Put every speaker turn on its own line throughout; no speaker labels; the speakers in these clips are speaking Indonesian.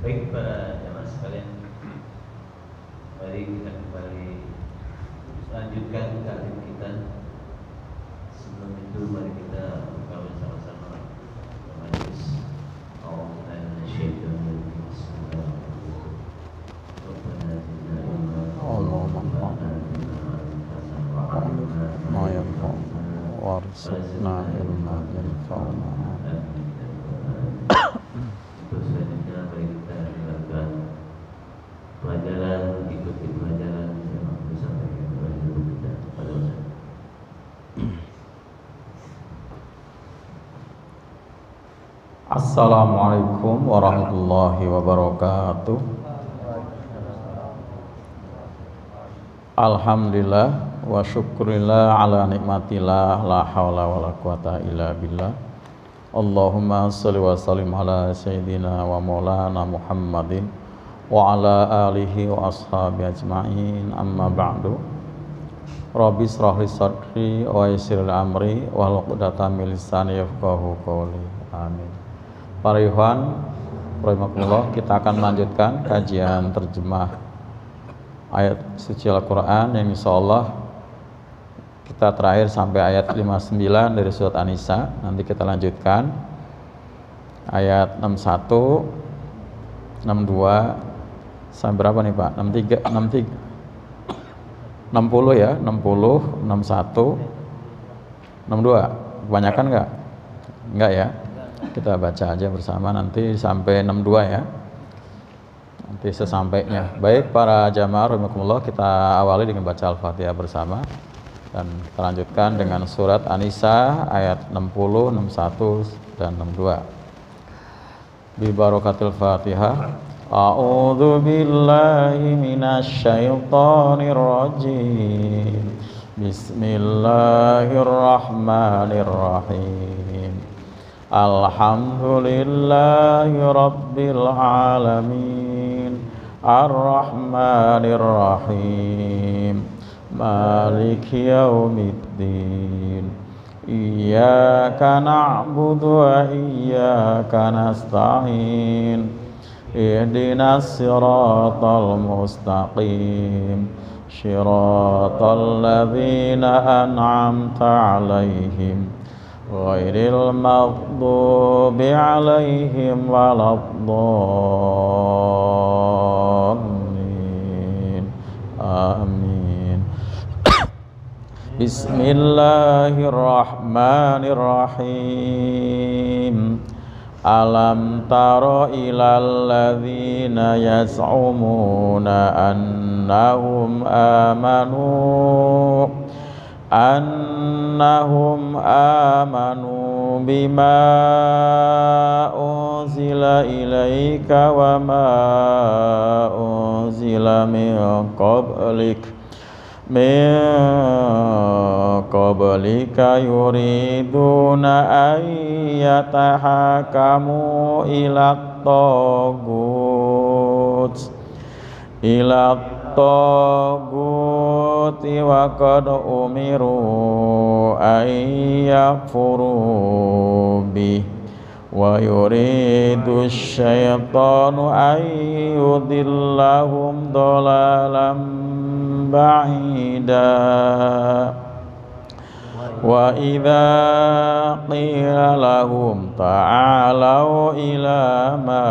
Baik para jamaah sekalian, mari kita kembali lanjutkan taklim kita. Sebelum itu mari kita buka bersama-sama majelis.
warzuqna ilma yanfa'una.
Terus selanjutnya mari kita dengarkan pelajaran, ikuti pelajaran yang disampaikan oleh guru kita pada waktu.
Assalamualaikum warahmatullahi wabarakatuh. Alhamdulillah wa syukurillah ala nikmatillah, la hawla wa la quwata illa billah. Allahumma salli wa sallim ala sayyidina wa maulana Muhammadin wa ala alihi wa ashabi ajma'in, amma ba'du. Rabbi israh li sadri wa yassir li amri wahlul 'uqdatam min lisani yafqahu qawli. Amin. Para ikhwan rahimakumullah, kita akan melanjutkan kajian terjemah ayat suci Al-Quran yang insyaallah kita terakhir sampai ayat 59 dari surat An-Nisa. Nanti kita lanjutkan ayat 61, 62 sampai berapa nih Pak? 60 ya, 60, 61, 62. Kebanyakan enggak? Enggak ya? Kita baca aja bersama nanti sampai 62 ya. Nanti sesampainya. Baik para jamaah rahimakumullah, kita awali dengan baca Al-Fatihah bersama dan kita lanjutkan dengan surat An-Nisa ayat 60, 61 dan 62. Bi barakatil Fatihah. A'udzu billahi minasy syaithanir rajim. Bismillahirrahmanirrahim. Alhamdulillahi rabbil alamin. Ar-Rahmanir Rahim. Maliki yaumiddin. Iyyaka na'budu wa iyyaka nasta'in. Ihdinas siratal mustaqim. Shiratal ladzina an'amta 'alaihim ghairil maghdubi 'alaihim waladdallin. Amin. Bismillahirrahmanirrahim. Alam tara ilal ladzina yas'umuna annahum amanu bima unzila ilaika wa ma unzila min qablika yuriduna an yatahakamu ila taguti wa qad umiru an yakfuru bih wa yuridu syaitanu an yudillahum dolalam ba'ida. Wa idza qila lahum ta'alau ila ma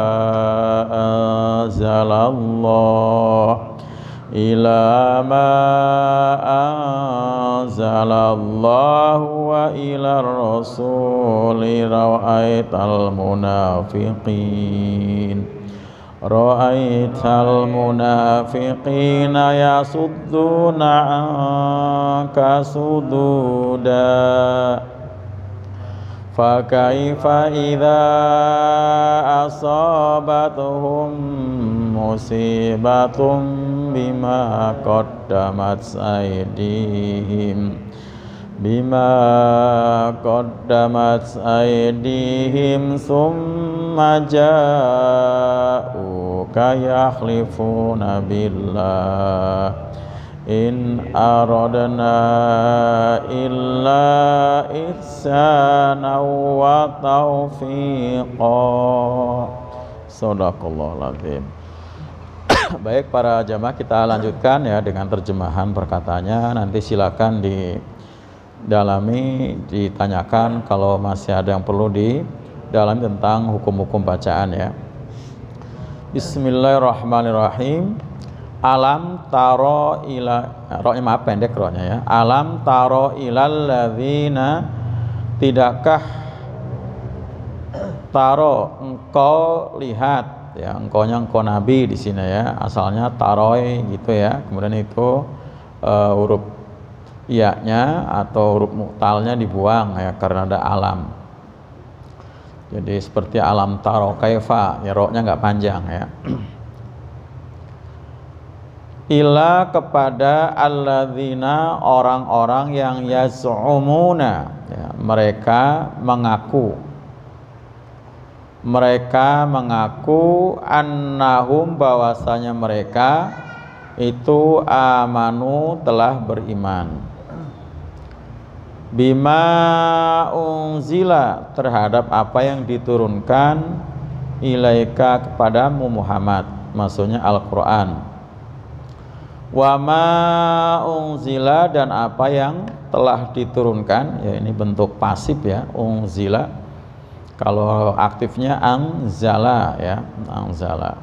anzalallahu wa ila rasuli ra'aital munafiqina yasudduna anka sududa. Fa kaifa idza asabatuhum musibatun bima qaddamat aydihim summa ja'uka yahlifuna billah in aradna illa ihsana wa taufiqa. Shadaqallahul azim. Baik para jamaah, kita lanjutkan ya dengan terjemahan perkataannya. Nanti silakan didalami, ditanyakan kalau masih ada yang perlu didalami tentang hukum-hukum bacaan ya. Bismillahirrahmanirrahim. Alam taro ila, rohnya maaf pendek rohnya ya. Alam taro ilal ladzina, tidakkah taro engkau lihat ya, engkaunya engkau nabi di sini ya, asalnya taroi gitu ya, kemudian itu huruf iya-nya atau huruf mu'talnya dibuang ya karena ada alam. Jadi seperti alam taro kaifa ya, ro-nya nggak panjang ya. Ila kepada alladzina, orang-orang yang yaz'umuna ya, mereka mengaku annahum, bahwasanya mereka itu amanu, telah beriman, bima unzila, terhadap apa yang diturunkan, ilaika, kepadamu Muhammad, maksudnya Al-Quran, wa ma unzila, dan apa yang telah diturunkan ya, ini bentuk pasif ya, unzila. Kalau aktifnya anzala ya, anzala.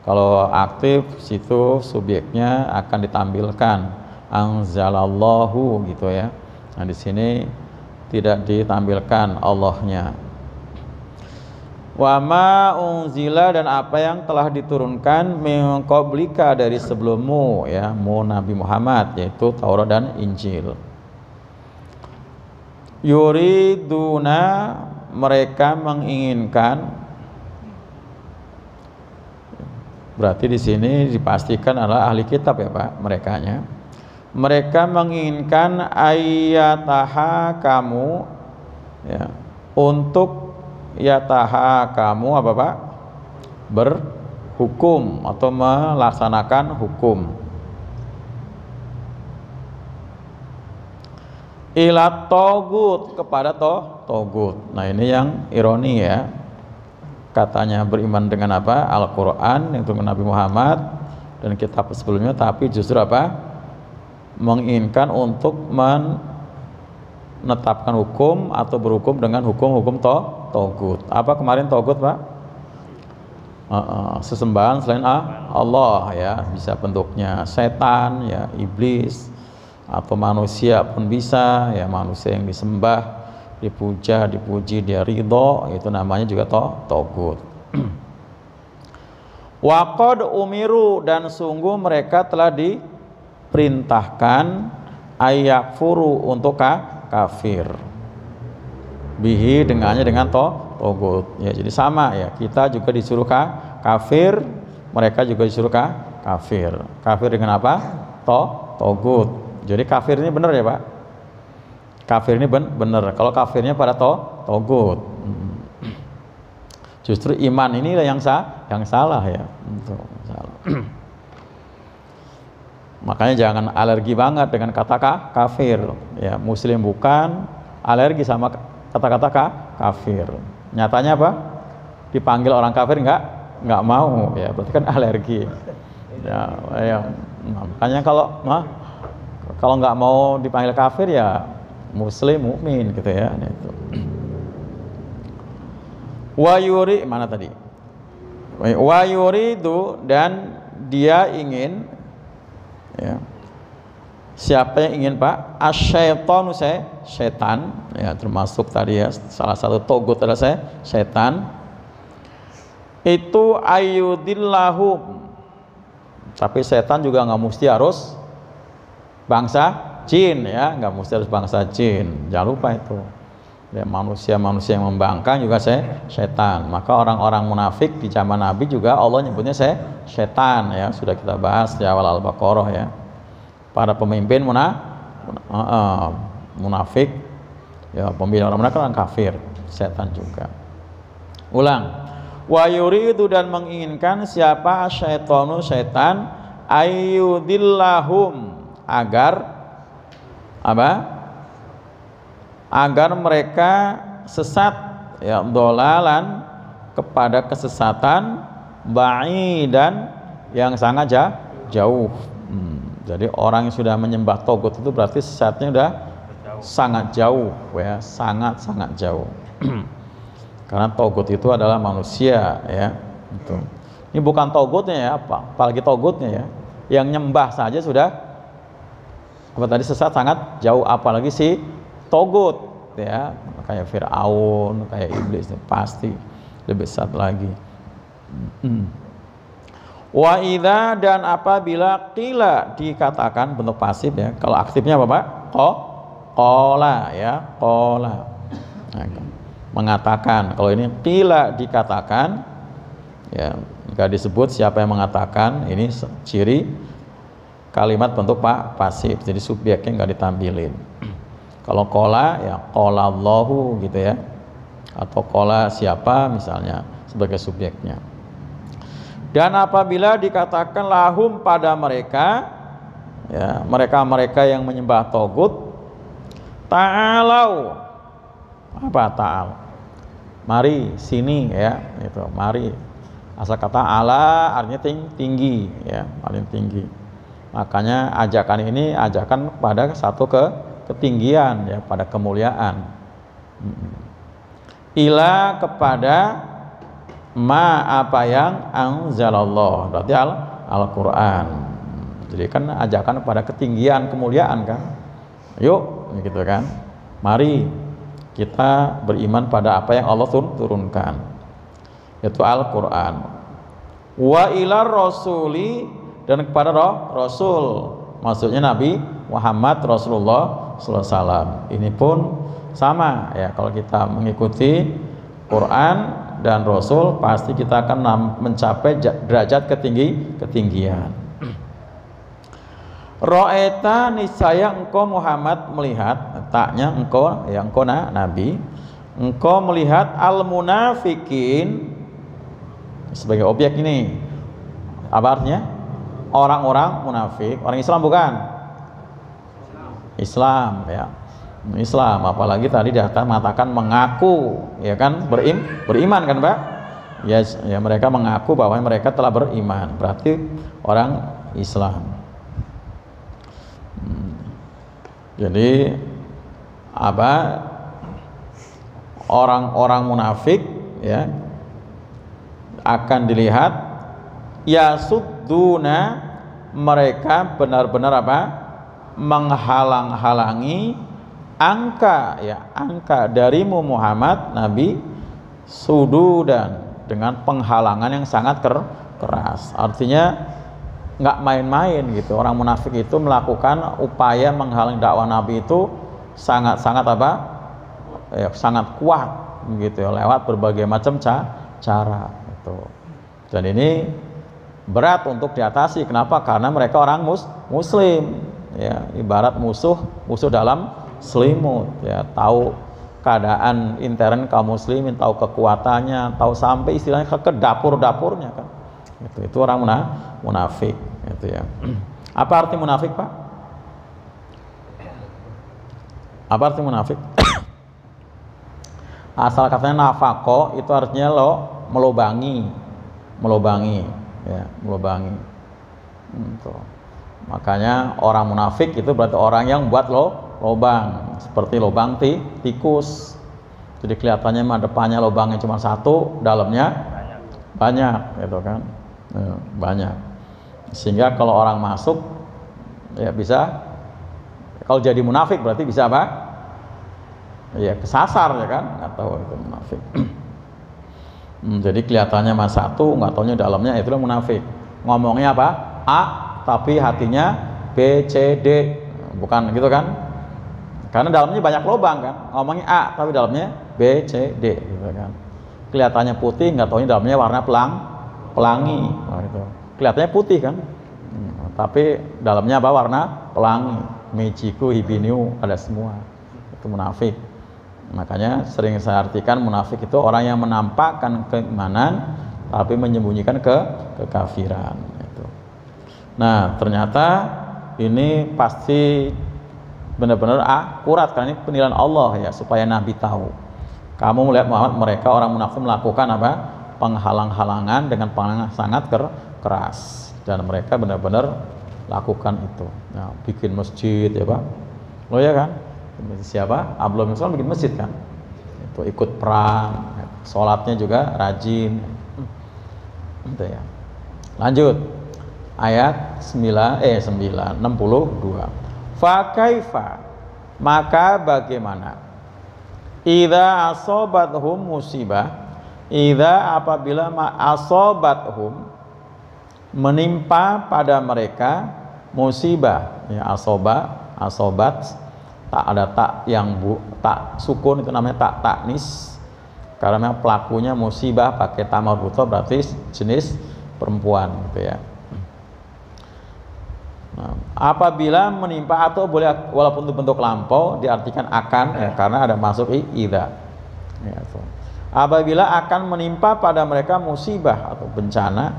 Kalau aktif situ subjeknya akan ditampilkan anzalallahu gitu ya. Nah di sini tidak ditampilkan Allahnya. Wa ma unzila, dan apa yang telah diturunkan min qablika, dari sebelummu ya, mu Nabi Muhammad, yaitu Taurat dan Injil. Yuriduna, mereka menginginkan, berarti di sini dipastikan adalah ahli kitab ya Pak, merekanya. Mereka menginginkan ayataha kamu ya, untuk yataha kamu apa Pak? Berhukum atau melaksanakan hukum. Ila togut, kepada togut. Nah ini yang ironi ya, katanya beriman dengan apa? Al-Quran yang turun Nabi Muhammad dan kitab sebelumnya, tapi justru apa? Menginginkan untuk menetapkan hukum atau berhukum dengan hukum-hukum togut. Apa kemarin togut Pak? Sesembahan selain Allah ya, bisa bentuknya setan ya, iblis, atau manusia pun bisa ya, manusia yang disembah, dipuja, dipuji, dia ridho, itu namanya juga togut. Waqad umiru, dan sungguh mereka telah diperintahkan ayakfuru, untuk kafir, bihi, dengannya, dengan togut ya. Jadi sama ya, kita juga disuruh kafir, mereka juga disuruh kafir. Kafir dengan apa? Togut. Jadi kafir ini benar ya Pak? Kafir ini benar. Kalau kafirnya pada togut. Justru iman ini yang salah ya. Salah. Makanya jangan alergi banget dengan kata kafir. Ya, Muslim bukan, alergi sama kata-kata kafir. Nyatanya apa? Dipanggil orang kafir nggak mau ya, berarti kan alergi. Ya. Makanya kalau nggak mau dipanggil kafir ya Muslim, mukmin gitu ya. Itu. Wa yuri, mana tadi? Wa yuridu, dan dia ingin ya. Siapa yang ingin Pak? Asyaitonu, setan ya, termasuk tadi ya, salah satu togut adalah setan. Itu ayyudillahum. Tapi setan juga nggak mesti harus bangsa jin ya, nggak mesti harus bangsa jin, jangan lupa itu ya, manusia yang membangkang juga setan. Maka orang-orang munafik di zaman Nabi juga Allah nyebutnya setan ya, sudah kita bahas di awal Al-Baqarah ya. Para pemimpin munafik ya, pemimpin orang munafik, orang kafir, setan juga. Ulang, wa yuridu, dan menginginkan siapa? Syaitonu, setan, ayyudillahum, agar apa? Agar mereka sesat ya, dolalan, kepada kesesatan, ba'idan, yang sangat jauh. Jadi orang yang sudah menyembah togut itu berarti sesatnya sudah sangat jauh, ya, sangat jauh. Karena togut itu adalah manusia, ya. Itu. Ini bukan togutnya ya, apalagi togutnya ya. Yang nyembah saja sudah apa tadi sesat sangat jauh, apalagi si togut, ya, kayak Fir'aun, kayak iblis, pasti lebih sesat lagi. Wa idza, dan apabila qila, dikatakan bentuk pasif ya. Kalau aktifnya apa Pak? Qala ya, qala. Nah, mengatakan. Kalau ini qila, dikatakan ya, enggak disebut siapa yang mengatakan. Ini ciri kalimat bentuk pasif. Jadi subjeknya enggak ditampilin. Kalau qala ya qala Allahu gitu ya. Atau qala siapa misalnya sebagai subjeknya. Dan apabila dikatakan lahum pada mereka, ya, mereka yang menyembah togut, ta'alau, apa ta'al? Mari, sini ya, itu mari. Asal kata ala artinya tinggi, ya, paling tinggi. Makanya ajakan ini ajakan pada satu ketinggian, ya, pada kemuliaan. Ila, kepada ma, apa yang anzalallah, berarti Al-Quran. Jadi kan ajakan pada ketinggian kemuliaan kan. Yuk gitu kan, mari kita beriman pada apa yang Allah turunkan, yaitu Al-Quran. Wa ilar rasuli, dan kepada Rasul, maksudnya Nabi Muhammad Rasulullah SAW. Ini pun sama ya, kalau kita mengikuti Quran dan Rasul pasti kita akan mencapai derajat ketinggian. Ra'aita, niscaya engkau Muhammad melihat, taknya engkau ya, engkau Nabi, engkau melihat al-munafikin sebagai objek ini. Apa artinya? Orang-orang munafik, orang Islam bukan? Islam ya. Islam, apalagi tadi datang mengatakan mengaku, ya kan, beriman kan Pak? Ya, ya, mereka mengaku bahwa mereka telah beriman, berarti orang Islam. Jadi apa? Orang-orang munafik ya akan dilihat yasudduna, mereka benar-benar apa? Menghalang-halangi angka darimu Muhammad Nabi, sududan, dengan penghalangan yang sangat keras. Artinya nggak main-main gitu. Orang munafik itu melakukan upaya menghalang dakwah Nabi itu sangat apa ya, sangat kuat gitu ya, lewat berbagai macam cara gitu. Dan ini berat untuk diatasi. Kenapa? Karena mereka orang muslim ya, ibarat musuh dalam selimut ya, tahu keadaan intern kaum muslimin, tahu kekuatannya, tahu sampai istilahnya ke dapur-dapurnya kan. Itu orang munafik itu ya. Apa arti munafik Pak? Apa arti munafik? Asal katanya nafako itu artinya melubangi ya, melubangi. Makanya orang munafik itu berarti orang yang buat lubang, seperti lubang tikus. Jadi kelihatannya mah depannya lubangnya cuma satu, dalamnya banyak gitu kan, banyak. Sehingga kalau orang masuk ya bisa, kalau jadi munafik berarti bisa apa? Ya kesasar ya kan, nggak tahu itu munafik. Jadi kelihatannya mah satu, nggak taunya dalamnya, itulah munafik. Ngomongnya apa? A, tapi hatinya B, C, D, bukan gitu kan? Karena dalamnya banyak lubang kan, ngomongnya A tapi dalamnya B, C, D gitu kan. Kelihatannya putih, nggak taunya dalamnya warna pelangi gitu. Kelihatannya putih kan, tapi dalamnya apa? Warna pelangi. Michiku, Hibiniu, ada semua. Itu munafik. Makanya sering saya artikan munafik itu orang yang menampakkan keimanan tapi menyembunyikan kekafiran itu. Nah ternyata ini pasti benar-benar akurat, karena ini penilaian Allah ya, supaya Nabi tahu. Kamu melihat Muhammad, mereka orang munafik melakukan apa? penghalang-halangan dengan penghalang sangat keras, dan mereka benar-benar lakukan itu. Nah, bikin masjid ya Pak. Lo ya kan? Siapa? Abdullah bin Salam bikin masjid kan? Itu ikut perang, sholatnya juga rajin. Itu ya. Lanjut. Ayat 62. Fa kaifa, maka bagaimana? Idza asobathum musibah, idza apabila asobathum menimpa pada mereka musibah, ya asobat tak ada tak yang tak sukun, itu namanya tak taknis, karena memang pelakunya musibah pakai ta marbuthah berarti jenis perempuan gitu ya. Nah, apabila menimpa, atau boleh walaupun itu bentuk lampau diartikan akan ya, karena ada masuk idza ya, itu. Apabila akan menimpa pada mereka musibah atau bencana,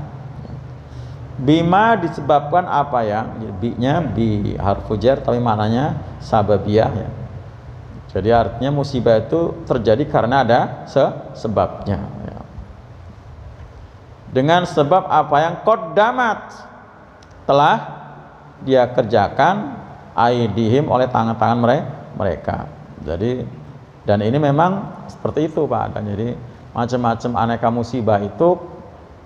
bima disebabkan apa ya, bi-nya bi harfu jar tapi maknanya sababiyah ya. Jadi artinya musibah itu terjadi karena ada sebabnya ya. Dengan sebab apa yang qaddamat telah dia kerjakan aidihim oleh tangan-tangan mereka. Jadi, dan ini memang seperti itu Pak. Dan jadi macam-macam aneka musibah itu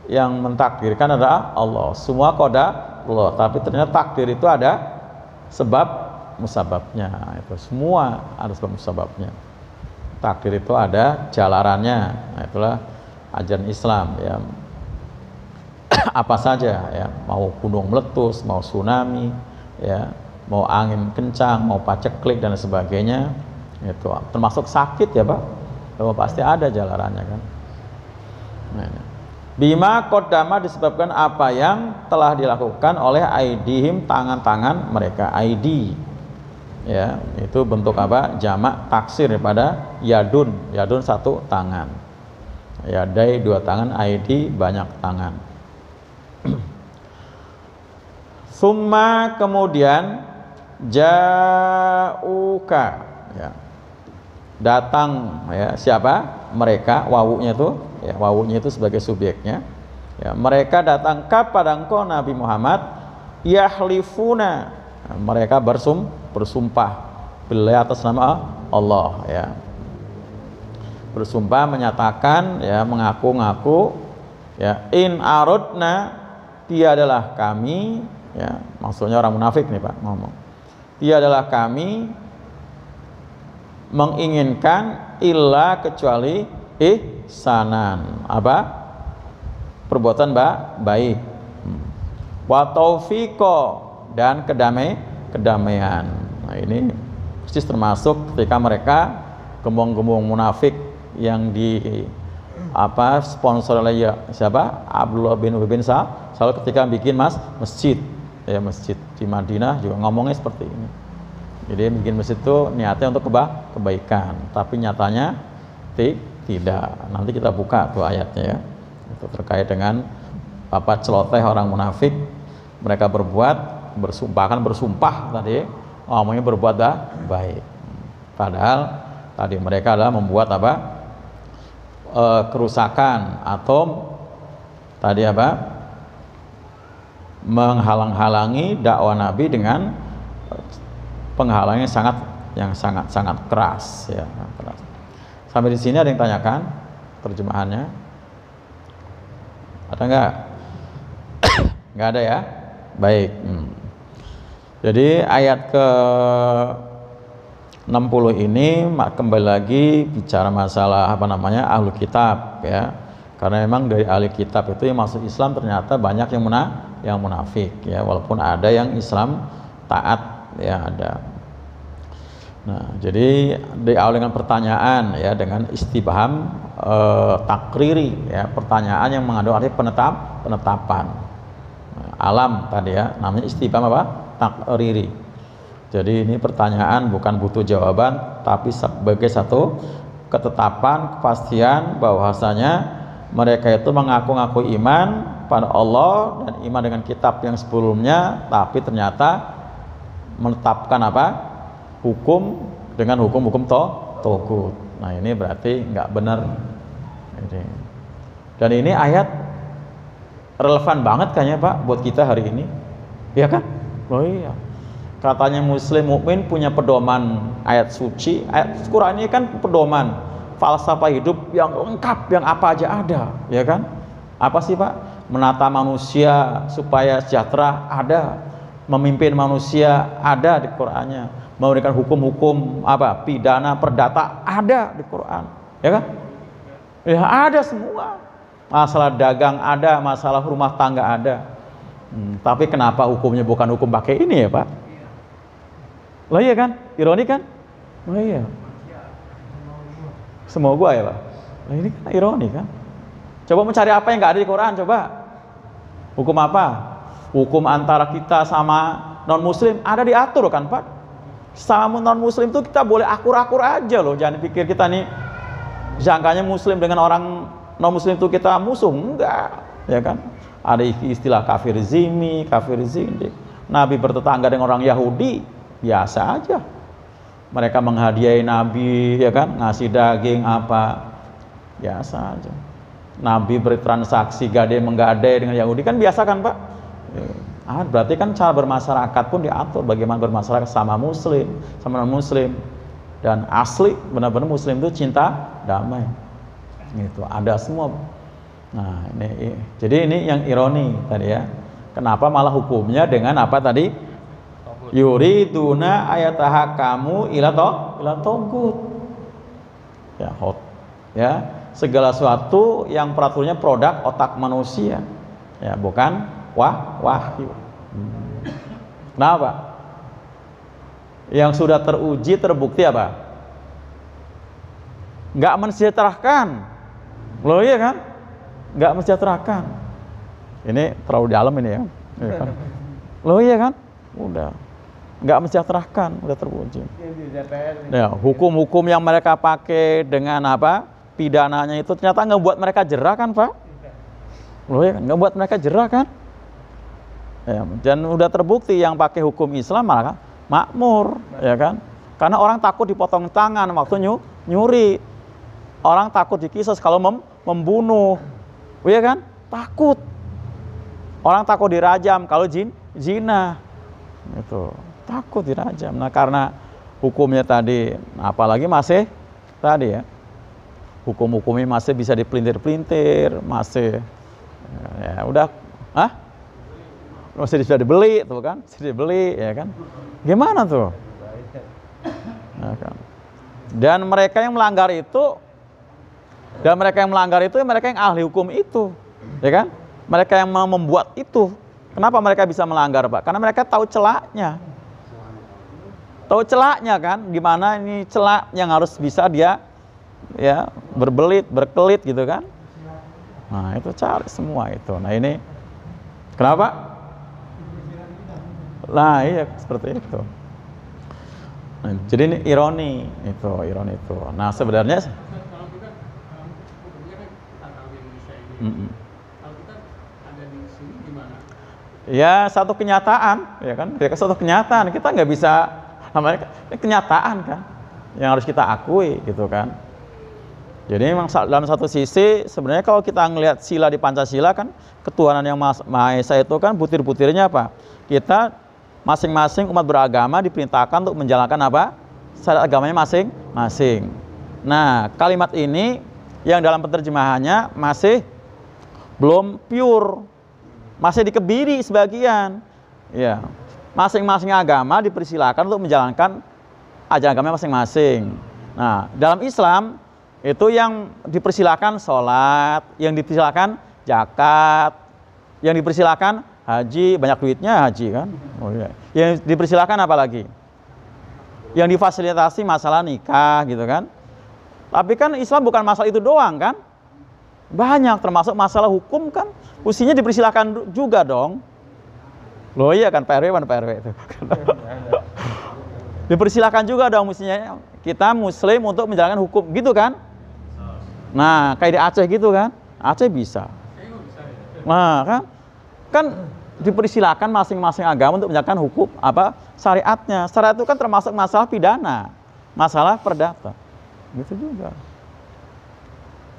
yang mentakdirkan adalah Allah. Semua qada Allah, tapi ternyata takdir itu ada sebab musababnya. Itu semua ada sebab musababnya. Takdir itu ada jalarannya. Nah, itulah ajaran Islam ya. Apa saja ya, mau gunung meletus, mau tsunami ya, mau angin kencang, mau paceklik dan sebagainya, itu termasuk sakit ya Pak, pasti ada jalarannya kan. Nah, bima qaddama disebabkan apa yang telah dilakukan oleh aidihim, tangan-tangan mereka. Aidi ya, itu bentuk apa, jamak taksir daripada yadun. Yadun satu tangan, yadai dua tangan, aidi banyak tangan. Summa kemudian ja'uka ya, datang ya, siapa? Mereka, wawunya itu ya, wawunya itu sebagai subjeknya ya, mereka datang kepada engkau Nabi Muhammad, yahlifuna, mereka bersumpah billah atas nama Allah ya, bersumpah menyatakan ya, mengaku-ngaku ya, in aradna, tiadalah kami ya, maksudnya orang munafik nih Pak ngomong, tiadalah kami menginginkan illa kecuali ihsanan, apa, perbuatan baik, wa taufiqo, dan kedamaian. Nah, ini persis termasuk ketika mereka gembong-gembong munafik yang di apa sponsor oleh ya, siapa, Abdullah bin Ubay bin Salul ketika bikin masjid ya, masjid di Madinah juga ngomongnya seperti ini. Jadi bikin masjid itu niatnya untuk kebaikan, tapi nyatanya tidak. Nanti kita buka tuh ayatnya ya, itu terkait dengan apa, celoteh orang munafik, mereka bahkan bersumpah tadi ngomongnya berbuat baik, padahal tadi mereka adalah membuat apa, kerusakan atau tadi apa, menghalang-halangi dakwah Nabi dengan penghalangnya yang sangat keras ya, keras. Sampai di sini ada yang tanyakan terjemahannya? Ada nggak? Nggak ada ya? Baik. Jadi ayat ke 60 ini kembali lagi bicara masalah apa namanya, ahlu kitab ya, karena memang dari ahli kitab itu yang masuk Islam ternyata banyak yang munafik ya, walaupun ada yang Islam taat ya, ada. Nah, jadi diawali dengan pertanyaan ya, dengan istibham takriri ya, pertanyaan yang mengandung arti penetapan. Nah, alam tadi ya, namanya istibham apa, takriri. Jadi ini pertanyaan bukan butuh jawaban, tapi sebagai satu ketetapan, kepastian bahwasanya mereka itu mengaku-ngaku iman pada Allah dan iman dengan kitab yang sebelumnya, tapi ternyata menetapkan apa, hukum dengan hukum-hukum togut. Nah, ini berarti nggak benar. Jadi Dan ini ayat relevan banget kayaknya Pak buat kita hari ini. Iya kan? Oh iya. Katanya muslim mukmin punya pedoman ayat suci. Ayat Quran ini kan pedoman falsafah hidup yang lengkap, yang apa aja ada, ya kan? Apa sih Pak? Menata manusia supaya sejahtera ada, memimpin manusia ada di Qur'annya, memberikan hukum-hukum apa? Pidana, perdata ada di Quran, ya kan? Ya ada semua. Masalah dagang ada, masalah rumah tangga ada. Tapi kenapa hukumnya bukan hukum pakai ini ya Pak? Lah iya kan? Ironi kan? Oh iya. Semua gua ya Pak. Lah ini kan ironi kan? Coba mencari apa yang nggak ada di Quran coba. Hukum apa? Hukum antara kita sama non muslim ada diatur kan Pak? Sama non muslim tuh kita boleh akur-akur aja loh. Jangan pikir kita nih jangkanya muslim dengan orang non muslim tuh kita musuh, enggak, ya kan? Ada istilah kafir zimmi, kafir zindik. Nabi bertetangga dengan orang Yahudi, biasa aja. Mereka menghadiahi Nabi, ya kan? Ngasih daging apa, biasa aja. Nabi bertransaksi gadai menggadai dengan Yahudi kan biasa kan Pak? Berarti kan cara bermasyarakat pun diatur bagaimana bermasyarakat sama muslim, sama non muslim. Dan asli benar-benar muslim itu cinta damai. Itu ada semua. Nah, ini jadi ini yang ironi tadi ya. Kenapa malah hukumnya dengan apa tadi? Yuriduna ayatahakamu ila togut. Ya, ya, segala sesuatu yang peraturannya produk otak manusia. Ya, bukan wahyu. Kenapa? Yang sudah teruji terbukti apa? Nggak mensejahterakan. Loh iya kan? Nggak mensejahterakan. Ini terlalu dalam ini ya. Iya kan? Loh iya kan? Udah. Nggak mensejahterakan, udah teruji. Ya, hukum-hukum yang mereka pakai dengan apa? Pidananya itu ternyata nggak buat mereka jerah kan Pak? Loh iya kan? Nggak buat mereka jerah kan? Ya, dan udah terbukti yang pakai hukum Islam malah makmur, ya kan? Karena orang takut dipotong tangan waktu nyuri. Orang takut dikisos kalau membunuh. Iya kan? Takut. Orang takut dirajam kalau zina. Itu, takut dirajam. Nah, karena hukumnya tadi apalagi masih tadi ya. Hukum-hukumnya masih bisa dipelintir-pelintir, masih ya udah masih bisa dibeli tuh kan? Bisa dibeli ya kan? Gimana tuh? Nah, kan. Dan mereka yang melanggar itu mereka yang ahli hukum itu, ya kan? Mereka yang membuat itu. Kenapa mereka bisa melanggar, Pak? Karena mereka tahu celaknya. Tahu celaknya kan? Gimana ini celak yang harus bisa dia ya berkelit gitu kan? Nah, itu cari semua itu. Nah, ini kenapa? Nah, iya seperti itu. Nah, jadi ini ironi itu. Nah, sebenarnya
kalau kita hukumnya kan kita tahu di Indonesia ini. Kalau kita ada di sini gimana?
Ya satu kenyataan, ya kan? Satu kenyataan. Kita nggak bisa namanya kenyataan kan, yang harus kita akui gitu kan. Jadi memang dalam satu sisi sebenarnya kalau kita ngelihat sila di Pancasila kan ketuhanan yang Maha Esa itu kan butir-butirnya apa? Kita masing-masing umat beragama diperintahkan untuk menjalankan apa? Syariat agamanya masing-masing. Nah, kalimat ini yang dalam penerjemahannya masih belum pure. Masih dikebiri sebagian. Ya. Masing-masing agama dipersilakan untuk menjalankan ajaran agamanya masing-masing. Nah, dalam Islam itu yang dipersilakan sholat, yang dipersilakan zakat, yang dipersilakan haji, banyak duitnya haji kan. Oh, iya. Yang dipersilakan apa lagi? Yang difasilitasi masalah nikah gitu kan. Tapi kan Islam bukan masalah itu doang kan. Banyak termasuk masalah hukum kan. Mestinya dipersilakan juga dong. Loh iya kan Pak RW mana Pak RW itu. Dipersilakan juga dong mestinya kita muslim untuk menjalankan hukum gitu kan. Nah, kayak di Aceh gitu kan. Aceh bisa. Nah, kan dipersilakan masing-masing agama untuk menjalankan hukum apa syariatnya. Syariat itu kan termasuk masalah pidana, masalah perdata. Gitu juga.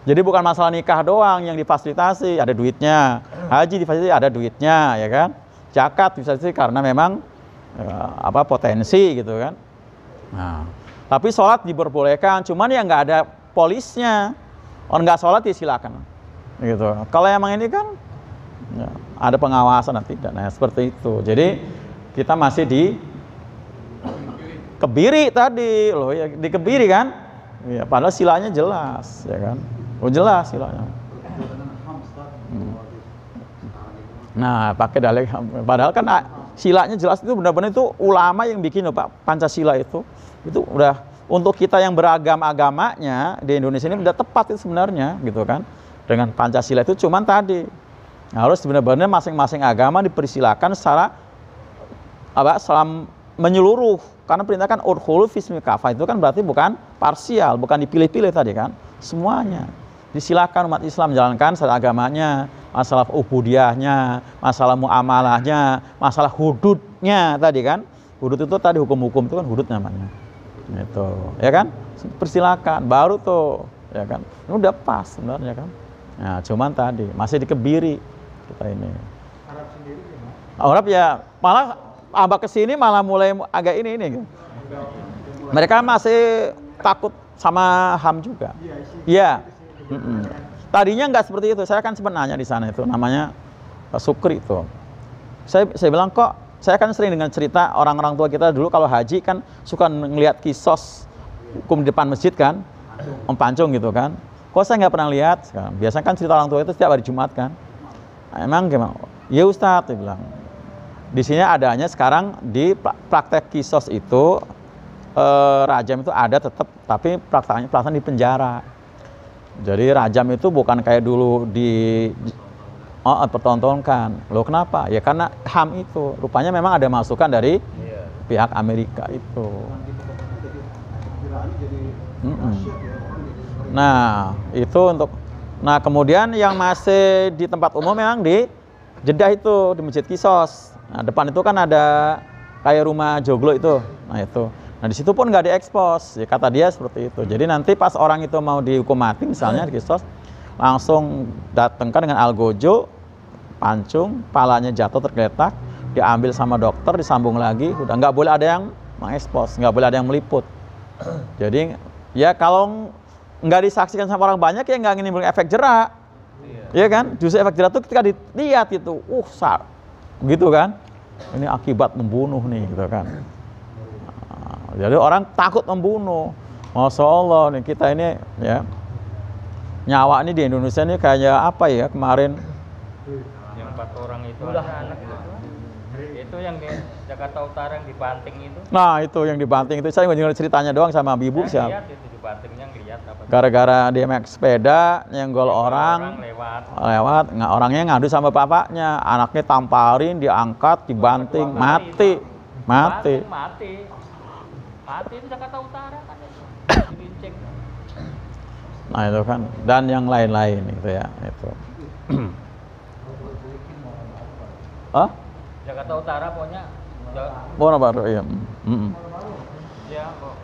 Jadi bukan masalah nikah doang yang difasilitasi, ada duitnya. Haji difasilitasi, ada duitnya, ya kan? Zakat difasilitasi karena memang potensi gitu kan. Nah, tapi sholat diperbolehkan, cuman ya nggak ada polisnya. Orang nggak sholat ya silakan, gitu. Kalau emang ini kan ya, ada pengawasan nanti, nah seperti itu. Jadi kita masih di kebiri tadi, loh ya dikebiri kan? Ya, padahal silanya jelas, ya kan? Oh jelas silanya. Nah pakai dalil, padahal kan silanya jelas itu benar-benar itu ulama yang bikin loh Pak, Pancasila itu udah untuk kita yang beragam-agamanya di Indonesia ini udah tepat itu sebenarnya gitu kan, dengan Pancasila itu cuman tadi harus benar-benar masing-masing agama dipersilakan secara menyeluruh, karena perintah kan udkhulu fismi kafah itu kan berarti bukan parsial, bukan dipilih-pilih tadi kan, semuanya disilakan umat Islam menjalankan secara agamanya, masalah ubudiyahnya, masalah muamalahnya, masalah hududnya tadi kan, hudud itu tadi hukum-hukum itu kan hudud namanya. Itu, ya kan? Persilakan, baru tuh, ya kan? Ini udah pas sebenarnya kan? Nah, cuman tadi masih dikebiri kita ini.
Arab sendiri gimana?
Arab ya malah abah kesini malah mulai agak ini. Gitu. Mereka masih takut sama HAM juga. Iya. Tadinya nggak seperti itu. Saya kan sempat nanya di sana itu, namanya Pak Sukri itu. Saya bilang kok. Saya kan sering dengan cerita orang-orang tua kita dulu kalau haji kan suka ngelihat kisos hukum di depan masjid kan, Pancung gitu kan. Kok saya nggak pernah lihat? Biasanya kan cerita orang tua itu setiap hari Jumat kan. Nah, emang gimana? Ya Ustadz, dia bilang. Di sini adanya sekarang di praktek kisos itu rajam itu ada tetap, tapi prakteknya pelaksanaan di penjara. Jadi rajam itu bukan kayak dulu pertontonkan. Loh kenapa? Ya karena HAM itu rupanya memang ada masukan dari pihak Amerika itu. Nah itu untuk, nah kemudian yang masih di tempat umum memang di Jeddah itu di Masjid Kisos. Nah depan itu kan ada kayak rumah joglo itu. Nah itu. Nah di situ pun nggak diekspos. Ya kata dia seperti itu. Jadi nanti pas orang itu mau dihukum mati misalnya di Kisos, langsung datangkan dengan algojo, pancung, palanya jatuh tergeletak, diambil sama dokter, disambung lagi, udah nggak boleh ada yang mengekspos, nggak boleh ada yang meliput. Jadi ya kalau nggak disaksikan sama orang banyak ya nggak menimbulkan efek jerak, ya kan? Justru efek jerak itu ketika dilihat itu, gitu kan? Ini akibat membunuh nih, gitu kan? Nah, jadi orang takut membunuh. Masya Allah nih kita ini ya nyawa ini di Indonesia ini kayak apa ya kemarin?
Yang 4 orang itu anak itu yang di Jakarta Utara yang dibanting itu.
Nah itu yang dibanting itu saya dengar ceritanya doang sama ibu siapa.
Lihat itu dibantingnya ngelihat apa.
Gara-gara dia naik sepeda nyenggol orang lewat, orangnya ngadu sama bapaknya, anaknya tamparin, diangkat, dibanting, mati di Jakarta Utara kan dilincing. Nah itu kan, dan yang lain-lain itu ya itu.
Jakarta Utara pokoknya.
Bona baru ya.
Ya kok.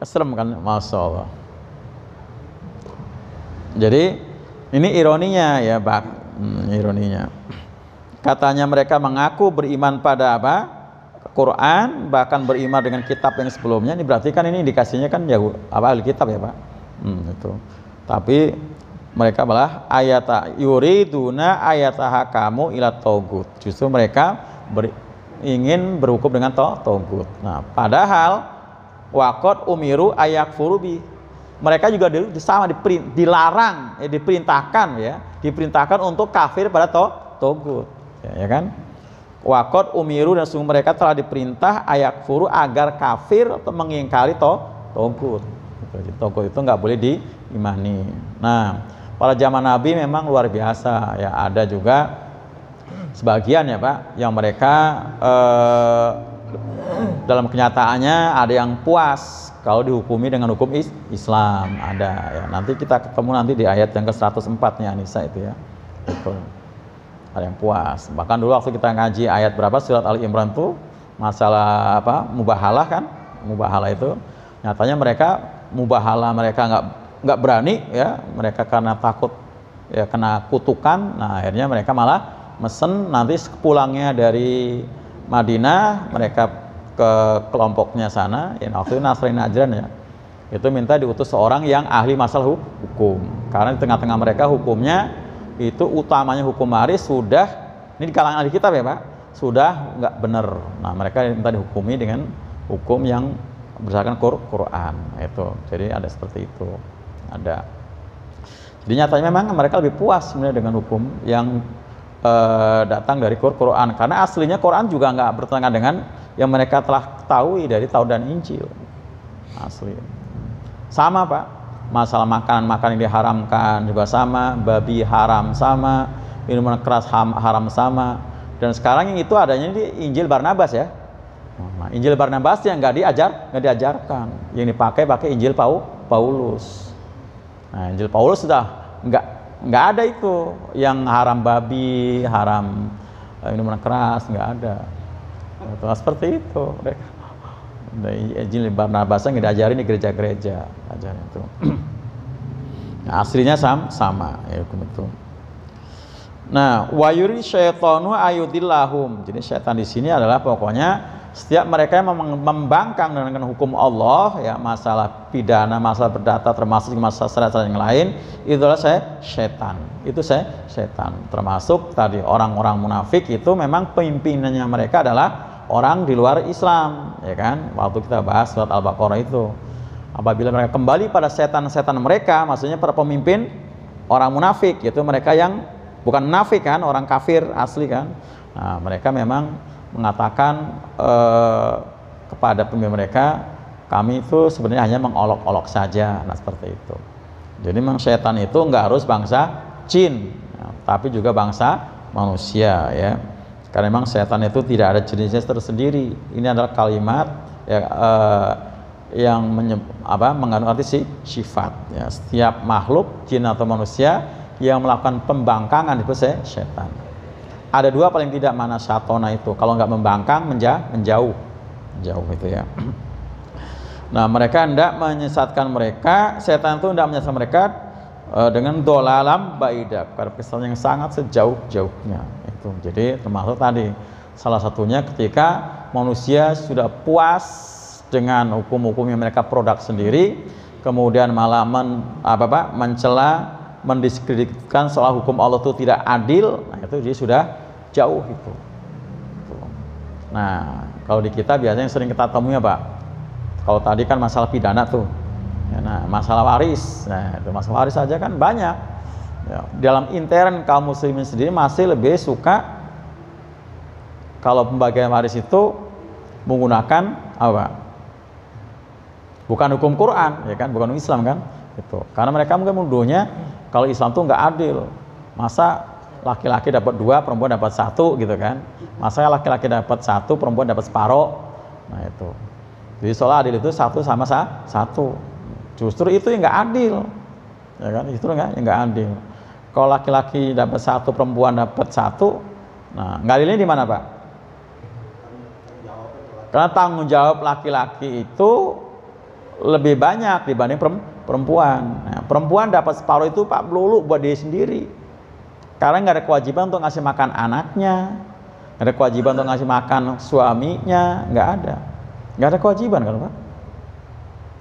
Keserem kan, Masya Allah. Jadi ini ironinya ya Pak, ironinya. Katanya mereka mengaku beriman pada apa? Quran, bahkan beriman dengan kitab yang sebelumnya. Ini berarti kan ini indikasinya kan ahli kitab ya Pak. Itu. Tapi mereka malah yuriduna ayatahakamu ila togut. Justru mereka ingin berhukum dengan togut. Nah, padahal waqad umiru ayakfurubi. Mereka juga sama dilarang, diperintahkan untuk kafir pada togut. Ya kan? Waqad umiru, dan sungguh mereka telah diperintah ayakfuru agar kafir atau mengingkari togut. Togut itu nggak boleh diimani. Nah, pada zaman Nabi memang luar biasa ya, ada juga sebagian ya Pak yang mereka dalam kenyataannya ada yang puas kalau dihukumi dengan hukum Islam, ada ya. Nanti kita ketemu nanti di ayat yang ke-104 nya Anissa itu ya. Itu. Ada yang puas. Bahkan dulu waktu kita ngaji ayat berapa surat Ali Imran tuh masalah mubahalah kan? Mubahalah itu nyatanya mereka mubahalah mereka nggak nggak berani ya, mereka karena takut ya kena kutukan. Nah akhirnya mereka malah mesen nanti pulangnya dari Madinah mereka ke kelompoknya sana, yang waktu itu Nasrani Najran ya, itu minta diutus seorang yang ahli masalah hukum, karena di tengah-tengah mereka hukumnya itu utamanya hukum waris sudah, ini di kalangan ahli kitab ya Pak, sudah nggak benar. Nah mereka minta dihukumi dengan hukum yang berdasarkan Quran itu. Jadi ada seperti itu, ada. Jadi nyatanya memang mereka lebih puas sebenarnya dengan hukum yang datang dari Quran, karena aslinya Quran juga nggak bertentangan dengan yang mereka telah ketahui dari Taurat dan Injil. Asli sama Pak, masalah makanan yang diharamkan juga sama, babi haram sama, minuman keras haram sama. Dan sekarang yang itu adanya di Injil Barnabas ya. Nah, Injil Barnabas yang nggak diajarkan, yang pakai Injil Paulus. Nah, Injil Paulus sudah nggak ada itu yang haram babi, haram minuman keras, nggak ada. Nah, seperti itu mereka. Injil Barnabas yang diajarin di gereja-gereja ajaran itu. Nah, aslinya sama ya itu. Nah, wayuri syaitanu ayudillahum. Jadi syaitan di sini adalah pokoknya setiap mereka yang membangkang dengan hukum Allah ya, masalah pidana, masalah perdata, termasuk masalah syariat yang lain, itu adalah syaitan. Itu syaitan. Termasuk tadi orang-orang munafik itu memang pimpinannya mereka adalah orang di luar Islam, ya kan? Waktu kita bahas surat Al-Baqarah itu, apabila mereka kembali pada setan-setan mereka, maksudnya para pemimpin orang munafik, yaitu mereka yang bukan munafik kan, orang kafir asli kan. Nah, mereka memang mengatakan kepada pemimpin mereka, kami itu sebenarnya hanya mengolok-olok saja. Nah, seperti itu. Jadi memang setan itu nggak harus bangsa jin, tapi juga bangsa manusia ya. Karena memang setan itu tidak ada jenisnya tersendiri. Ini adalah kalimat ya, yang mengandung arti sifat. Ya. Setiap makhluk jin atau manusia yang melakukan pembangkangan itu setan. Ada dua paling tidak mana syatona itu. Kalau nggak membangkang, menjauh itu ya. Nah mereka hendak menyesatkan mereka. Setan itu hendak menyesatkan mereka dengan dolalam baidah, pada kesan yang sangat sejauh-jauhnya itu. Jadi termasuk tadi salah satunya ketika manusia sudah puas dengan hukum-hukum yang mereka produk sendiri, kemudian malah mencela, mendiskreditkan soal hukum Allah itu tidak adil. Nah itu dia sudah jauh itu. Nah kalau di kita biasanya sering kita temui Pak, kalau tadi kan masalah pidana tuh ya, nah masalah waris, nah itu masalah waris saja kan banyak ya. Dalam intern kaum muslimin sendiri masih lebih suka kalau pembagian waris itu menggunakan apa, bukan hukum Quran ya kan, bukan hukum Islam kan itu. Karena mereka mungkin menuduhnya kalau Islam tuh nggak adil, masa laki-laki dapat 2, perempuan dapat 1 gitu kan, masa laki-laki dapat 1, perempuan dapat separuh. Nah itu, jadi soal adil itu 1 sama 1. Justru itu yang nggak adil ya kan, justru nggak adil. Kalau laki-laki dapat 1, perempuan dapat 1, nah nggak adilnya di mana Pak? Karena tanggung jawab laki-laki itu lebih banyak dibanding perempuan. Nah, perempuan dapat separuh itu Pak melulu buat dia sendiri, karena nggak ada kewajiban untuk ngasih makan anaknya, nggak ada kewajiban untuk ngasih makan suaminya, nggak ada kewajiban kan Pak,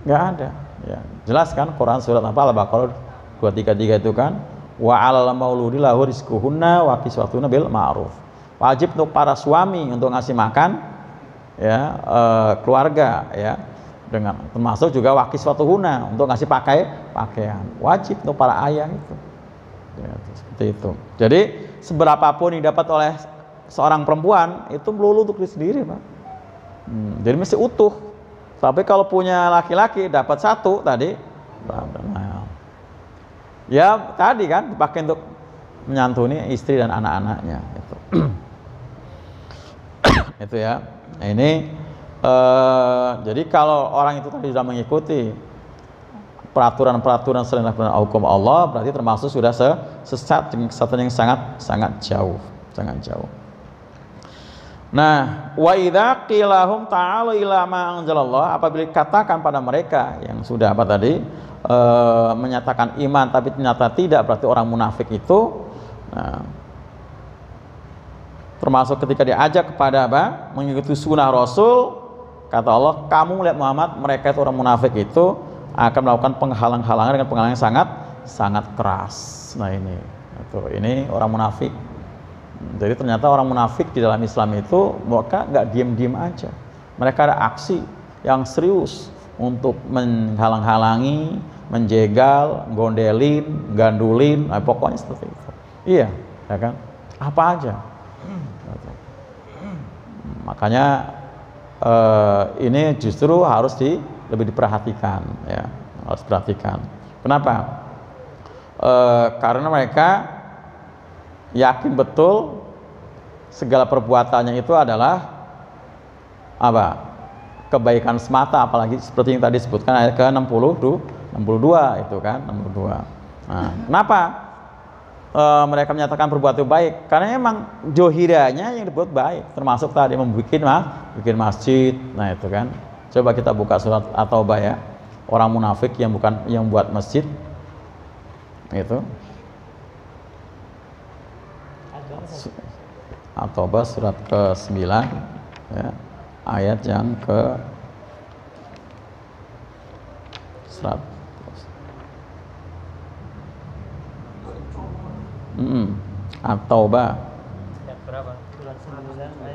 nggak ada ya. Jelas kan Quran surat apa, Al-Baqarah 233 itu kan, wa 'alal mauludi lahu rizquhunna wa kiswatuhunna bil ma'ruf. Wajib untuk para suami untuk ngasih makan ya keluarga ya, dengan termasuk juga wakis suatu huna untuk ngasih pakaian, wajib untuk para ayah itu ya, seperti itu. Jadi seberapapun yang didapat oleh seorang perempuan itu melulu untuk diri sendiri Pak, jadi mesti utuh. Tapi kalau punya laki-laki dapat 1 tadi nah, ya tadi kan dipakai untuk menyantuni istri dan anak-anaknya itu. Itu ya. Nah, ini jadi kalau orang itu tadi sudah mengikuti peraturan-peraturan selain hukum Allah, berarti termasuk sudah sesat dengan kesesatan yang sangat jauh. Nah, wa idza qila lahum ta'alu ila ma anzalallah, apabila dikatakan pada mereka yang sudah apa tadi, menyatakan iman tapi ternyata tidak, berarti orang munafik itu. Nah, termasuk ketika diajak kepada apa? Mengikuti sunnah Rasul, kata Allah, kamu melihat Muhammad, mereka itu orang munafik itu akan melakukan penghalang-halangan dengan penghalangan yang sangat keras. Nah ini orang munafik. Jadi ternyata orang munafik di dalam Islam itu mereka nggak diem-diem aja. Mereka ada aksi yang serius untuk menghalang-halangi, menjegal, gondelin, gandulin, nah, pokoknya seperti itu. Iya, ya kan? Apa aja. Makanya ini justru harus lebih diperhatikan, ya, harus diperhatikan. Kenapa? Karena mereka yakin betul segala perbuatannya itu adalah apa? Kebaikan semata, apalagi seperti yang tadi disebutkan ayat ke-62 itu kan, 62. Nah, kenapa mereka menyatakan perbuatan baik? Karena emang johiranya yang dibuat baik, termasuk tadi bikin masjid. Nah itu kan, coba kita buka surat At-Taubah ya, orang munafik yang buat masjid itu. At-Taubah surat ke-9 ya, ayat yang ke 100. At-Taubah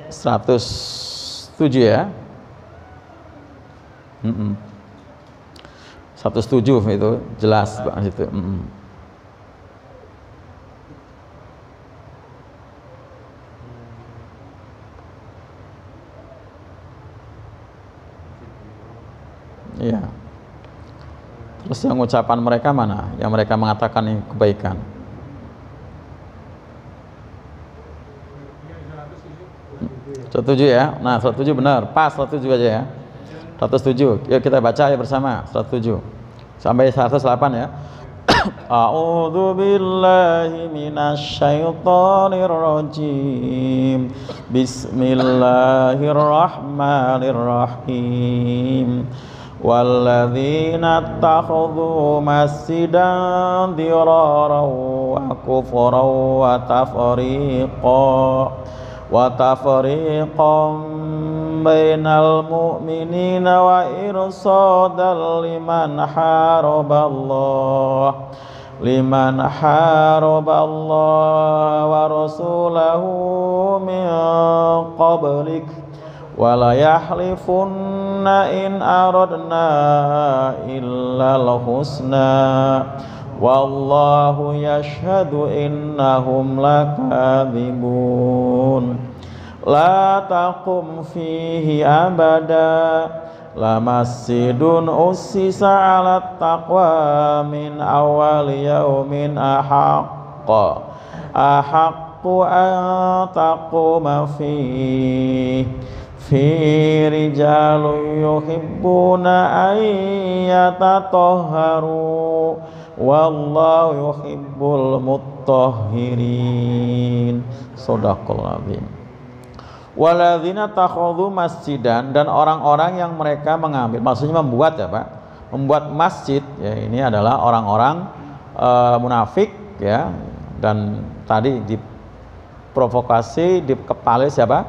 107 ya. 107 itu jelas banget itu. Iya. Terus yang ucapan mereka mana? Yang mereka mengatakan ini kebaikan. Setuju ya? Nah, 107 benar. Pas 107 aja ya. 107. Yuk kita baca ya bersama. 107 sampai 108 ya. A'udzu billahi minasyaitonir rajim. Bismillahirrahmanirrahim. Walladzina ittakhadhu masjidan diraran wa kufran wa tafriqan bainal mu'minina wa irsadan liman haraballah wa rasulahu min qablik wa la yahlifunna in aradna illal husna wallahu yashhadu innahum lakadzibun. La taqum fihi abada la masjidun ussisa ala taqwa min awal yaumin ahaqqu an taquma fi rijalun yuhibbuna an yatatahharu wallahu yuhibbul mutahhirin. Shadaqallahul azim. Waladzina takhadhu masjidan, dan orang-orang yang mereka mengambil, maksudnya membuat ya Pak, membuat masjid ya, ini adalah orang-orang munafik ya, dan tadi diprovokasi, dikepali siapa?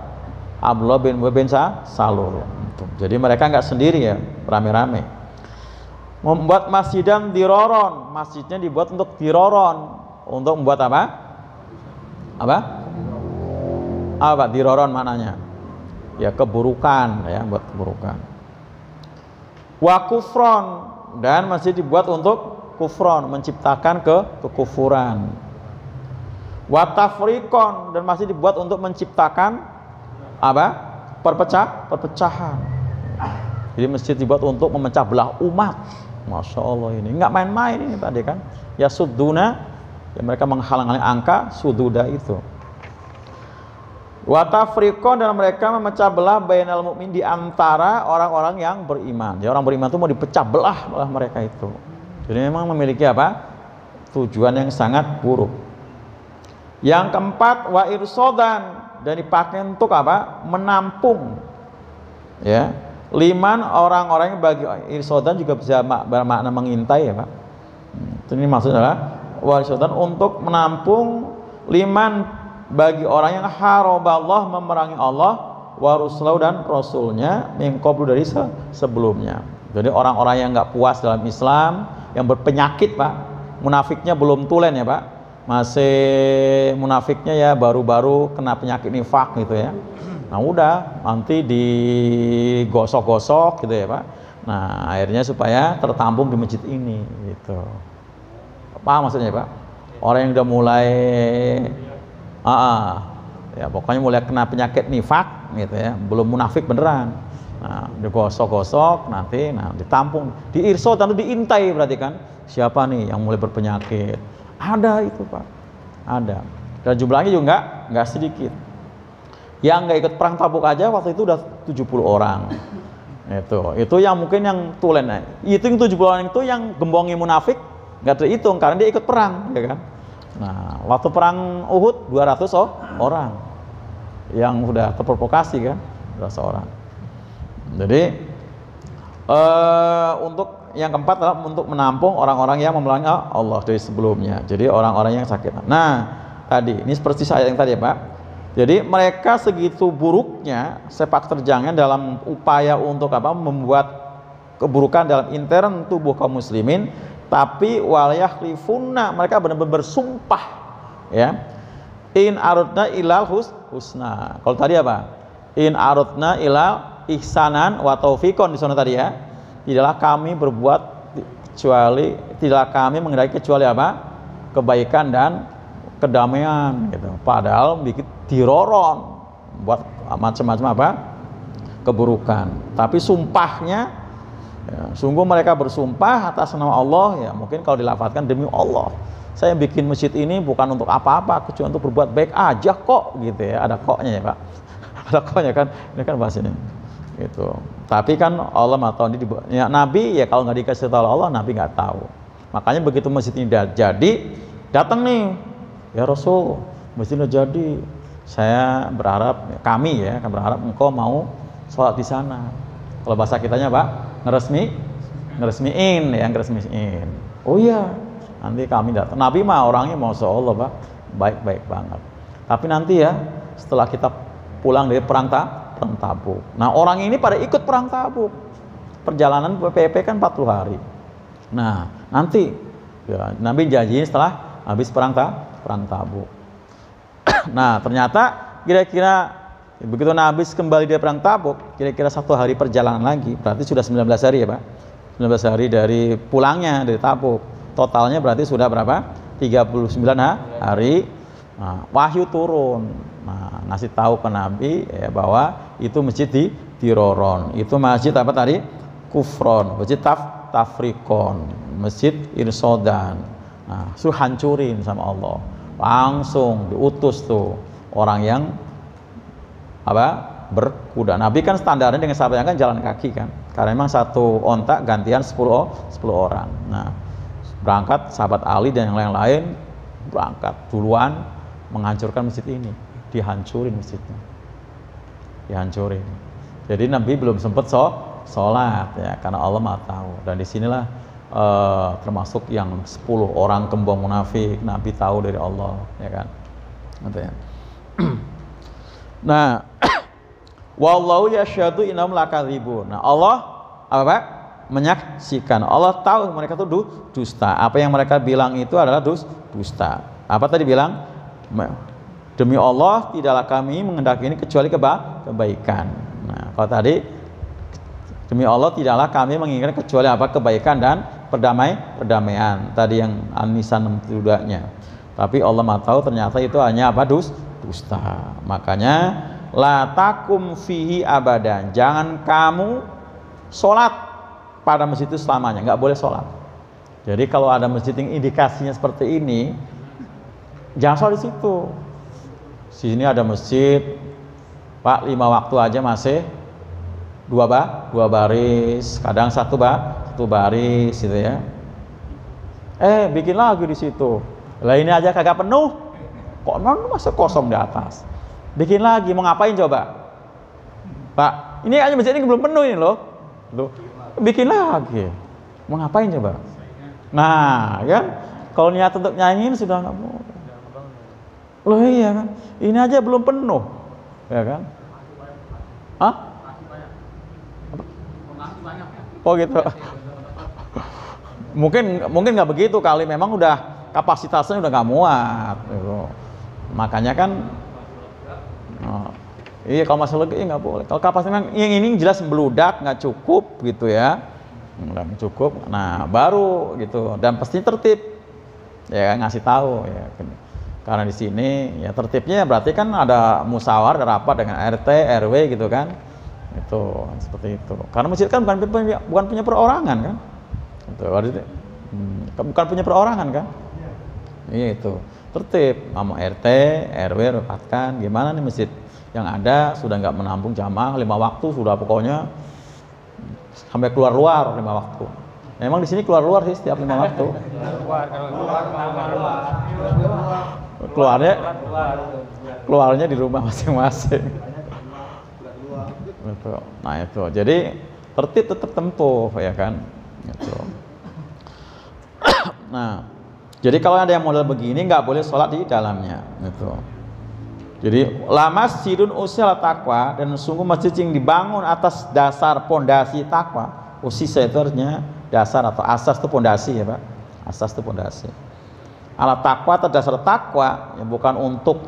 Abdullah bin Salul. Jadi mereka nggak sendiri ya, rame-rame. Membuat masjidan diroron, masjidnya dibuat untuk diroron, untuk membuat apa? Apa diroron mananya? Ya keburukan ya, buat keburukan. Wa kufron, dan masjid dibuat untuk kufron, menciptakan kekufuran. Wa tafriqon, dan masjid dibuat untuk menciptakan apa? Perpecahan. Jadi masjid dibuat untuk memecah belah umat. Masya Allah, ini nggak main-main ini tadi kan. Ya sudduna, ya mereka menghalang-halangi angka sududa itu. Wa tafriqon, dan mereka memecah belah bainal mu'min, di antara orang-orang yang beriman. Ya orang beriman itu mau dipecah belah mereka itu. Jadi memang memiliki apa? Tujuan yang sangat buruk. Yang keempat, wa irsodan, dan dipakai untuk apa? Menampung ya, Liman orang-orang yang bagi irsodan juga bisa bermakna mengintai ya Pak. Ini maksudnya adalah warisodan untuk menampung liman bagi orang yang haraballah memerangi Allah wa rasulahu dan rasulnya min qablu dari sebelumnya. Jadi orang-orang yang nggak puas dalam Islam, yang berpenyakit Pak, munafiknya belum tulen ya Pak, masih munafiknya ya baru-baru kena penyakit nifak gitu ya. Nah udah nanti digosok-gosok gitu ya Pak. Nah akhirnya supaya tertampung di masjid ini gitu. Apa maksudnya Pak? Orang yang udah mulai ya pokoknya mulai kena penyakit nifak gitu ya, belum munafik beneran. Nah digosok-gosok nanti, nah ditampung, diirsot nanti diintai, berarti kan siapa nih yang mulai berpenyakit. Ada itu Pak, ada. Dan jumlahnya juga nggak sedikit. Yang nggak ikut perang Tabuk aja waktu itu udah 70 orang. Itu yang mungkin yang tulen. Itu yang 70 orang itu yang gembongi munafik nggak terhitung karena dia ikut perang, ya kan? Nah, waktu perang Uhud 200 orang yang udah terprovokasi kan, 200 orang. Jadi untuk yang keempat adalah untuk menampung orang-orang yang memerangi Allah dari sebelumnya. Jadi orang-orang yang sakit. Nah, tadi ini seperti saya yang tadi ya Pak. Jadi mereka segitu buruknya sepak terjangnya dalam upaya untuk apa? Membuat keburukan dalam intern tubuh kaum muslimin, tapi wal yakhlifunna, mereka benar-benar bersumpah ya. In aradna ilal husna. Kalau tadi apa? In aradna ilal ihsanan wa taufiqon di sana tadi ya. Tidaklah kami berbuat kecuali, tidaklah kami menghendaki kecuali apa? Kebaikan dan kedamaian gitu. Padahal bikin diroron buat macam-macam apa? Keburukan. Tapi sumpahnya ya, sungguh mereka bersumpah atas nama Allah ya, mungkin kalau dilafadzkan demi Allah. Saya bikin masjid ini bukan untuk apa-apa, kecuali untuk berbuat baik aja kok gitu ya. Ada koknya ya Pak. Ada koknya kan. Ini kan bahas ini. Gitu. Tapi kan Allah nggak tahu ini ya, Nabi ya kalau nggak dikasih tahu Allah, Nabi nggak tahu. Makanya begitu masjid ini jadi, datang nih ya Rasul, masjid udah jadi. Saya berharap, kami ya berharap engkau mau sholat di sana. Kalau bahasa kitanya Pak, ngeresmiin ya, ngeresmiin. Oh iya, nanti kami datang. Nabi mah orangnya masya Allah Pak, baik-baik banget. Tapi nanti ya setelah kita pulang dari perang Tabuk. Nah orang ini pada ikut perang Tabuk. Perjalanan PP kan 40 hari. Nah nanti ya, Nabi janjiin setelah habis perang Tabuk. Nah ternyata kira-kira begitu Nabi kembali dari perang Tabuk, kira-kira 1 hari perjalanan lagi, berarti sudah 19 hari ya Pak. 19 hari dari pulangnya dari Tabuk. Totalnya berarti sudah berapa? 39 hari. Nah, wahyu turun. Nah, ngasih tahu ke Nabi ya, bahwa itu masjid diroron. Itu masjid apa tadi? Kufron, masjid tafrikon, masjid irsodan. Nah, suruh hancurin sama Allah. Langsung diutus tuh orang yang apa? Berkuda. Nabi kan standarnya dengan sahabatnya kan jalan kaki kan. Karena memang satu ontak gantian 10 orang. Nah, berangkat sahabat Ali dan yang lain-lain berangkat duluan menghancurkan masjid ini. Dihancurin masjidnya, dihancurin. Jadi Nabi belum sempat sholat ya, karena Allah Maha tahu. Dan disinilah termasuk yang 10 orang kembang munafik, Nabi tahu dari Allah, ya kan? Nah, wallahu yashhadu innahum lakadzibun. Nah, Allah apa Pak? Menyaksikan. Allah tahu mereka itu dusta. Apa yang mereka bilang itu adalah dusta. Apa tadi bilang? Demi Allah tidaklah kami menghendaki ini kecuali kebaikan. Nah, kalau tadi demi Allah tidaklah kami menginginkan kecuali apa? Kebaikan dan perdamaian. Tadi yang An-Nisa 62-nya. Tapi Allah Maha tahu ternyata itu hanya apa? Dusta. Makanya la takum fihi abadan. Jangan kamu sholat pada masjid itu selamanya. Nggak boleh sholat. Jadi kalau ada masjid yang indikasinya seperti ini, jangan sholat di situ. Sini ada masjid, Pak, 5 waktu aja masih 2 baris, kadang 1 baris gitu ya. Bikin lagi di situ. Lah ini aja kagak penuh. Kok non masa kosong di atas? Bikin lagi, mau ngapain coba? Pak, ini aja masjid ini belum penuh ini loh. Tuh, bikin lagi. Mau ngapain coba? Nah, kan kalau niat untuk nyanyiin sudah nggak mau. Loh iya kan, ini aja belum penuh, ya kan? Hah? Oh gitu. Mungkin nggak begitu kali, memang udah kapasitasnya udah nggak muat. Gitu. Makanya kan, iya kalau masalah lagi nggak boleh. Kalau kapasitasnya yang ini jelas beludak, nggak cukup gitu ya, nggak cukup. Nah baru gitu, dan pasti tertib, ya ngasih tahu ya. Karena di sini ya tertibnya berarti kan ada musyawarah, ada rapat dengan RT, RW gitu kan, itu seperti itu. Karena masjid kan bukan punya perorangan kan, itu bukan punya perorangan kan, iya itu tertib, sama RT, RW rapatkan gimana nih masjid yang ada sudah nggak menampung jamaah 5 waktu, sudah pokoknya sampai keluar 5 waktu. Memang di sini keluar sih setiap 5 waktu. Keluarnya di rumah masing-masing. Nah itu, jadi tertib tetap tempuh ya kan. Gitu. Nah, jadi kalau ada yang model begini nggak boleh sholat di dalamnya. Gitu. Jadi la masjidun usila taqwa, dan sungguh masjid yang dibangun atas dasar pondasi takwa. Usisa itu artinya dasar atau asas itu pondasi ya Pak. Asas itu pondasi. Ala takwa atau dasar takwa, ya, bukan untuk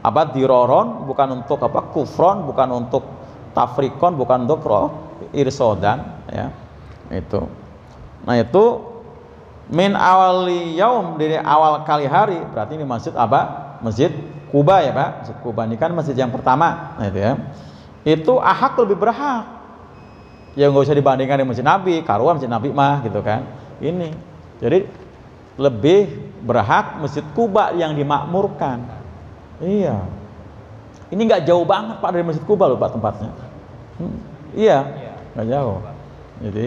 apa diroron, bukan untuk apa kufron, bukan untuk tafrikon, bukan untuk irsodan ya. Itu. Nah itu min awali yaum, dari awal kali hari, berarti ini masjid apa? Masjid Kuba ya Pak. Masjid Kuba ini kan masjid yang pertama, nah itu ya. Itu ahak lebih berhak. Ya nggak usah dibandingkan dengan masjid Nabi, karuan masjid Nabi mah gitu kan. Ini. Jadi lebih berhak masjid Kuba yang dimakmurkan. Iya. Ini nggak jauh banget Pak dari masjid Kuba loh Pak tempatnya. Iya, nggak jauh. Jadi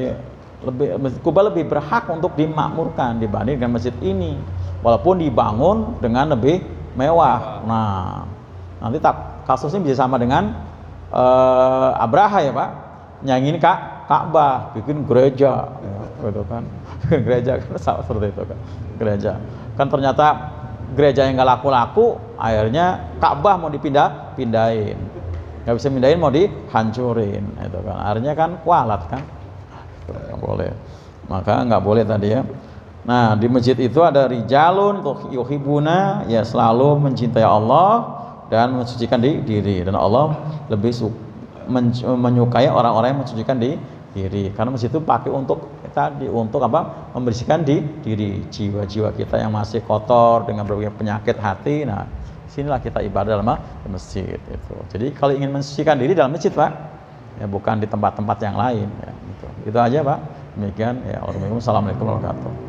masjid Kuba lebih berhak untuk dimakmurkan dibanding dengan masjid ini. Walaupun dibangun dengan lebih mewah. Nah, nanti kasusnya bisa sama dengan Abraha ya Pak. Nyanyiin Ka'bah, bikin gereja, ya, gitu kan. Gereja kan sama seperti itu kan. Gereja. Kan ternyata gereja yang nggak laku-laku, akhirnya Ka'bah mau pindahin. Nggak bisa pindahin, mau dihancurin, itu kan. Akhirnya kan kualat kan. Nggak boleh. Maka nggak boleh tadi ya. Nah di masjid itu ada rijalun yuhibuna, ya selalu mencintai Allah dan mensucikan diri, dan Allah lebih menyukai orang-orang yang mensucikan diri, karena masjid itu pakai untuk tadi, untuk apa? Membersihkan diri, jiwa-jiwa kita yang masih kotor dengan berbagai penyakit hati. Nah sinilah kita ibadah dalam masjid itu. Jadi kalau ingin mensucikan diri dalam masjid Pak, ya bukan di tempat-tempat yang lain ya, gitu. Itu aja Pak. Demikian ya. Assalamualaikum warahmatullahi wabarakatuh.